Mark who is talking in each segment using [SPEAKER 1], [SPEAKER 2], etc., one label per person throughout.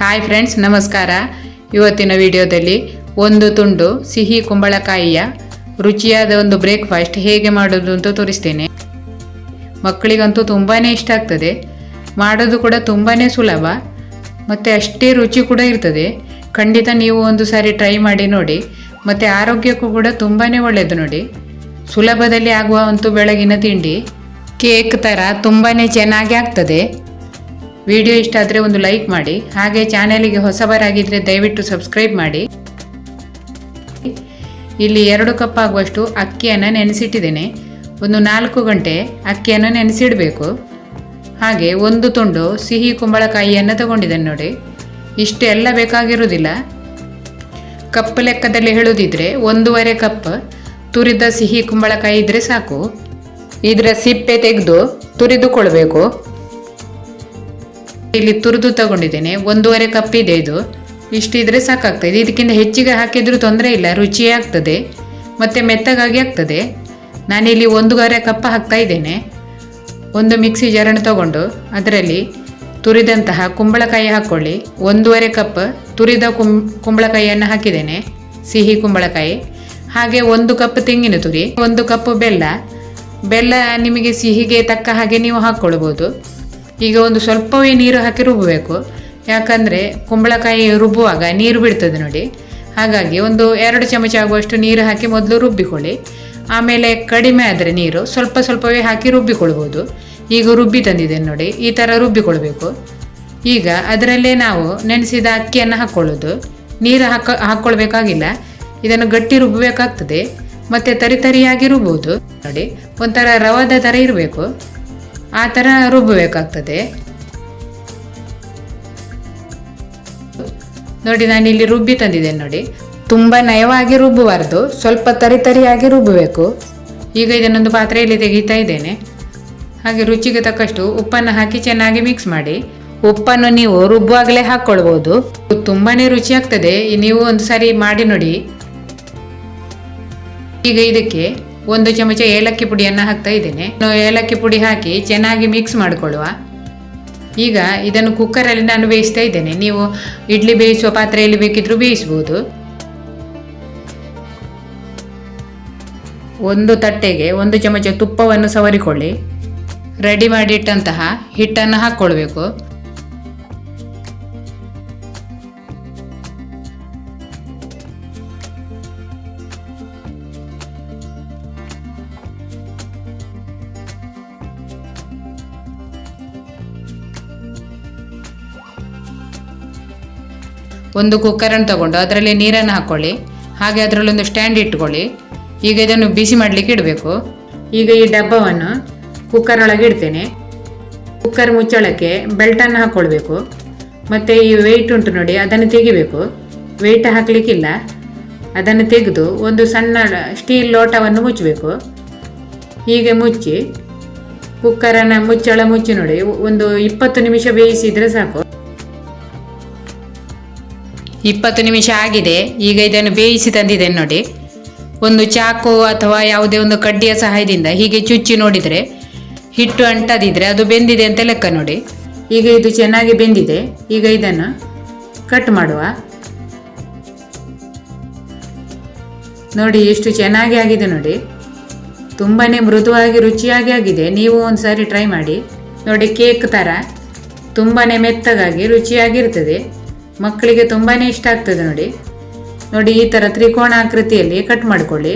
[SPEAKER 1] Hi friends, ನಮಸ್ಕಾರ. ಇವತ್ತಿನ ವಿಡಿಯೋದಲ್ಲಿ ಒಂದು ತುಂಡು ಸಿಹಿ ಕುಂಬಳಕಾಯಿಯ ರುಚಿಯಾದ ಒಂದು ಬ್ರೇಕ್ಫಾಸ್ಟ್ ಹೇಗೆ ಮಾಡೋದು ಅಂತ ತೋರಿಸ್ತೇನೆ. ಮಕ್ಕಳಿಗಂತೂ ತುಂಬಾ ಇಷ್ಟ ಆಗ್ತದೆ. ಮಾಡೋದು ಕೂಡ ತುಂಬಾ ಸುಲಭ ಮತ್ತು ಅಷ್ಟೇ ರುಚಿ ಕೂಡ ಇರ್ತದೆ. ಖಂಡಿತ ನೀವು ಒಂದು ಸಾರಿ ಟ್ರೈ ಮಾಡಿ ನೋಡಿ. ಮತ್ತು ಆರೋಗ್ಯಕ್ಕೂ ಕೂಡ ತುಂಬಾ ಒಳ್ಳೆಯದು ನೋಡಿ. ಸುಲಭದಲ್ಲಿ ಆಗುವ ಒಂದು ಬೆಳಗಿನ ತಿಂಡಿ, ಕೇಕ್ ಥರ ತುಂಬಾ ಚೆನ್ನಾಗಿ ಆಗ್ತದೆ. ವಿಡಿಯೋ ಇಷ್ಟ ಆದರೆ ಒಂದು ಲೈಕ್ ಮಾಡಿ. ಹಾಗೆ ಚಾನೆಲಿಗೆ ಹೊಸಬರಾಗಿದ್ದರೆ ದಯವಿಟ್ಟು ಸಬ್ಸ್ಕ್ರೈಬ್ ಮಾಡಿ. ಇಲ್ಲಿ 2 ಕಪ್ ಆಗುವಷ್ಟು ಅಕ್ಕಿಯನ್ನು ನೆನೆಸಿಟ್ಟಿದ್ದೇನೆ. ಒಂದು 4 ಗಂಟೆ ಅಕ್ಕಿಯನ್ನು ನೆನೆಸಿಡಬೇಕು. ಹಾಗೆ ಒಂದು ತುಂಡು ಸಿಹಿ ಕುಂಬಳಕಾಯಿಯನ್ನು ತಗೊಂಡಿದ್ದೇನೆ ನೋಡಿ. ಇಷ್ಟು ಎಲ್ಲ ಬೇಕಾಗಿರುವುದಿಲ್ಲ. ಕಪ್ ಲೆಕ್ಕದಲ್ಲಿ ಹೇಳೋದಿದ್ರೆ 1.5 ಕಪ್ ತುರಿದ ಸಿಹಿ ಕುಂಬಳಕಾಯಿ ಇದ್ದರೆ ಸಾಕು. ಇದರ ಸಿಪ್ಪೆ ತೆಗೆದು ತುರಿದುಕೊಳ್ಬೇಕು. ಇಲ್ಲಿ ತುರಿದು ತಗೊಂಡಿದ್ದೇನೆ. 1.5 ಕಪ್ ಇದೆ. ಇದು ಇಷ್ಟಿದ್ರೆ ಸಾಕಾಗ್ತದೆ. ಇದಕ್ಕಿಂತ ಹೆಚ್ಚಿಗೆ ಹಾಕಿದ್ರೂ ತೊಂದರೆ ಇಲ್ಲ, ರುಚಿಯೇ ಆಗ್ತದೆ ಮತ್ತು ಮೆತ್ತಗಾಗಿ ಆಗ್ತದೆ. ನಾನಿಲ್ಲಿ 1.5 ಕಪ್ ಹಾಕ್ತಾ ಇದ್ದೇನೆ. ಒಂದು ಮಿಕ್ಸಿ ಜಾರನ್ನು ತಗೊಂಡು ಅದರಲ್ಲಿ ತುರಿದಂತಹ ಕುಂಬಳಕಾಯಿ ಹಾಕ್ಕೊಳ್ಳಿ. 1.5 ಕಪ್ ತುರಿದ ಕುಂಬಳಕಾಯಿಯನ್ನು ಹಾಕಿದ್ದೇನೆ, ಸಿಹಿ ಕುಂಬಳಕಾಯಿ. ಹಾಗೆ 1 ಕಪ್ ತೆಂಗಿನ ತುರಿ, 1 ಕಪ್ ಬೆಲ್ಲ ನಿಮಗೆ ಸಿಹಿಗೆ ತಕ್ಕ ಹಾಗೆ ನೀವು ಹಾಕ್ಕೊಳ್ಬೋದು. ಈಗ ಒಂದು ಸ್ವಲ್ಪವೇ ನೀರು ಹಾಕಿ ರುಬ್ಬಬೇಕು. ಯಾಕಂದರೆ ಕುಂಬಳಕಾಯಿ ರುಬ್ಬುವಾಗ ನೀರು ಬಿಡ್ತದೆ ನೋಡಿ. ಹಾಗಾಗಿ ಒಂದು 2 ಚಮಚ ಆಗುವಷ್ಟು ನೀರು ಹಾಕಿ ಮೊದಲು ರುಬ್ಬಿಕೊಳ್ಳಿ. ಆಮೇಲೆ ಕಡಿಮೆ ಆದರೆ ನೀರು ಸ್ವಲ್ಪವೇ ಹಾಕಿ ರುಬ್ಬಿಕೊಳ್ಬೋದು. ಈಗ ರುಬ್ಬಿ ತಂದಿದ್ದೇನೆ ನೋಡಿ, ಈ ಥರ ರುಬ್ಬಿಕೊಳ್ಬೇಕು. ಈಗ ಅದರಲ್ಲೇ ನಾವು ನೆನೆಸಿದ ಅಕ್ಕಿಯನ್ನು ಹಾಕ್ಕೊಳ್ಳೋದು. ನೀರು ಹಾಕ್ಕೊಳ್ಬೇಕಾಗಿಲ್ಲ. ಇದನ್ನು ಗಟ್ಟಿ ರುಬ್ಬಬೇಕಾಗ್ತದೆ ಮತ್ತು ತರಿಯಾಗಿ ರುಬ್ಬೋದು ನೋಡಿ. ಒಂಥರ ರವಾದ ಥರ ಇರಬೇಕು, ಆ ಥರ ರುಬ್ಬಬೇಕಾಗ್ತದೆ ನೋಡಿ. ನಾನಿಲ್ಲಿ ರುಬ್ಬಿ ತಂದಿದ್ದೇನೆ ನೋಡಿ. ತುಂಬ ನಯವಾಗಿ ರುಬ್ಬಬಾರ್ದು, ಸ್ವಲ್ಪ ತರಿಯಾಗಿ ರುಬ್ಬಬೇಕು. ಈಗ ಇದನ್ನೊಂದು ಪಾತ್ರೆಯಲ್ಲಿ ತೆಗಿತಾ ಇದ್ದೇನೆ. ಹಾಗೆ ರುಚಿಗೆ ತಕ್ಕಷ್ಟು ಉಪ್ಪನ್ನು ಹಾಕಿ ಚೆನ್ನಾಗಿ ಮಿಕ್ಸ್ ಮಾಡಿ. ಉಪ್ಪನ್ನು ನೀವು ರುಬ್ಬುವಾಗಲೇ ಹಾಕ್ಕೊಳ್ಬೋದು. ತುಂಬಾ ರುಚಿ ಆಗ್ತದೆ. ನೀವು ಒಂದು ಸಾರಿ ಮಾಡಿ ನೋಡಿ. ಈಗ ಇದಕ್ಕೆ 1 ಚಮಚ ಏಲಕ್ಕಿ ಪುಡಿಯನ್ನು ಹಾಕ್ತಾ ಇದ್ದೇನೆ. ಏಲಕ್ಕಿ ಪುಡಿ ಹಾಕಿ ಚೆನ್ನಾಗಿ ಮಿಕ್ಸ್ ಮಾಡಿಕೊಳ್ಳುವ. ಈಗ ಇದನ್ನು ಕುಕ್ಕರಲ್ಲಿ ನಾನು ಬೇಯಿಸ್ತಾ ಇದ್ದೇನೆ. ನೀವು ಇಡ್ಲಿ ಬೇಯಿಸುವ ಪಾತ್ರೆಯಲ್ಲಿ ಬೇಕಿದ್ರೂ ಬೇಯಿಸ್ಬೋದು. ಒಂದು ತಟ್ಟೆಗೆ 1 ಚಮಚ ತುಪ್ಪವನ್ನು ಸವರಿಕೊಳ್ಳಿ. ರೆಡಿ ಮಾಡಿಟ್ಟಂತಹ ಹಿಟ್ಟನ್ನು ಹಾಕ್ಕೊಳ್ಬೇಕು. ಒಂದು ಕುಕ್ಕರನ್ನು ತಗೊಂಡು ಅದರಲ್ಲಿ ನೀರನ್ನು ಹಾಕ್ಕೊಳ್ಳಿ. ಹಾಗೆ ಅದರಲ್ಲೊಂದು ಸ್ಟ್ಯಾಂಡ್ ಇಟ್ಕೊಳ್ಳಿ. ಈಗ ಇದನ್ನು ಬಿಸಿ ಮಾಡಲಿಕ್ಕೆ ಇಡಬೇಕು. ಈಗ ಈ ಡಬ್ಬವನ್ನು ಕುಕ್ಕರ್ ಒಳಗೆ ಇಡ್ತೇನೆ. ಕುಕ್ಕರ್ ಮುಚ್ಚಳಕ್ಕೆ ಬೆಲ್ಟನ್ನು ಹಾಕ್ಕೊಳ್ಬೇಕು. ಮತ್ತು ಈ ವೆಯ್ಟ್ ಉಂಟು ನೋಡಿ, ಅದನ್ನು ತೆಗಿಬೇಕು. ವೆಯ್ಟ್ ಹಾಕಲಿಕ್ಕಿಲ್ಲ, ಅದನ್ನು ತೆಗೆದು ಒಂದು ಸಣ್ಣ ಸ್ಟೀಲ್ ಲೋಟವನ್ನು ಮುಚ್ಚಬೇಕು. ಹೀಗೆ ಮುಚ್ಚಿ ಕುಕ್ಕರನ್ನು ಮುಚ್ಚಳ ಮುಚ್ಚಿ ನೋಡಿ. ಒಂದು 20 ನಿಮಿಷ ಬೇಯಿಸಿದರೆ ಸಾಕು. 20 ನಿಮಿಷ ಆಗಿದೆ. ಈಗ ಇದನ್ನು ಬೇಯಿಸಿ ತಂದಿದ್ದೇನೆ ನೋಡಿ. ಒಂದು ಚಾಕು ಅಥವಾ ಯಾವುದೇ ಒಂದು ಕಡ್ಡಿಯ ಸಹಾಯದಿಂದ ಹೀಗೆ ಚುಚ್ಚಿ ನೋಡಿದರೆ ಹಿಟ್ಟು ಅಂಟದಿದ್ರೆ ಅದು ಬೆಂದಿದೆ ಅಂತ ಲೆಕ್ಕ ನೋಡಿ. ಈಗ ಇದು ಚೆನ್ನಾಗಿ ಬೆಂದಿದೆ. ಈಗ ಇದನ್ನು ಕಟ್ ಮಾಡುವ. ನೋಡಿ ಎಷ್ಟು ಚೆನ್ನಾಗಿ ಆಗಿದೆ ನೋಡಿ. ತುಂಬಾ ಮೃದುವಾಗಿ ರುಚಿಯಾಗಿ ಆಗಿದೆ. ನೀವು ಒಂದು ಸಾರಿ ಟ್ರೈ ಮಾಡಿ ನೋಡಿ. ಕೇಕ್ ಥರ ತುಂಬಾ ಮೆತ್ತಗಾಗಿ ರುಚಿಯಾಗಿರ್ತದೆ. ಮಕ್ಕಳಿಗೆ ತುಂಬಾ ಇಷ್ಟ ಆಗ್ತದೆ ನೋಡಿ. ಈ ಥರ ತ್ರಿಕೋಣ ಆಕೃತಿಯಲ್ಲಿ ಕಟ್ ಮಾಡಿಕೊಳ್ಳಿ.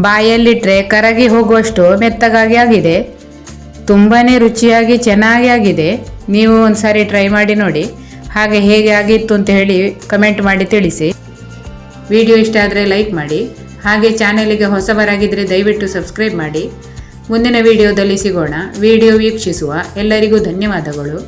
[SPEAKER 1] ಬಾಯಲ್ಲಿಟ್ಟರೆ ಕರಗಿ ಹೋಗುವಷ್ಟು ಮೆತ್ತಗಾಗಿ ಆಗಿದೆ. ತುಂಬಾ ರುಚಿಯಾಗಿ ಚೆನ್ನಾಗಿ ಆಗಿದೆ. ನೀವು ಒಂದು ಸಾರಿ ಟ್ರೈ ಮಾಡಿ ನೋಡಿ. ಹಾಗೆ ಹೇಗೆ ಆಗಿತ್ತು ಅಂತ ಹೇಳಿ ಕಮೆಂಟ್ ಮಾಡಿ ತಿಳಿಸಿ. ವಿಡಿಯೋ ಇಷ್ಟ ಆದರೆ ಲೈಕ್ ಮಾಡಿ. ಹಾಗೆ ಚಾನೆಲಿಗೆ ಹೊಸಬರಾಗಿದ್ದರೆ ದಯವಿಟ್ಟು ಸಬ್ಸ್ಕ್ರೈಬ್ ಮಾಡಿ. ಮುಂದಿನ ವಿಡಿಯೋದಲ್ಲಿ ಸಿಗೋಣ. ವಿಡಿಯೋ ವೀಕ್ಷಿಸುವ ಎಲ್ಲರಿಗೂ ಧನ್ಯವಾದಗಳು.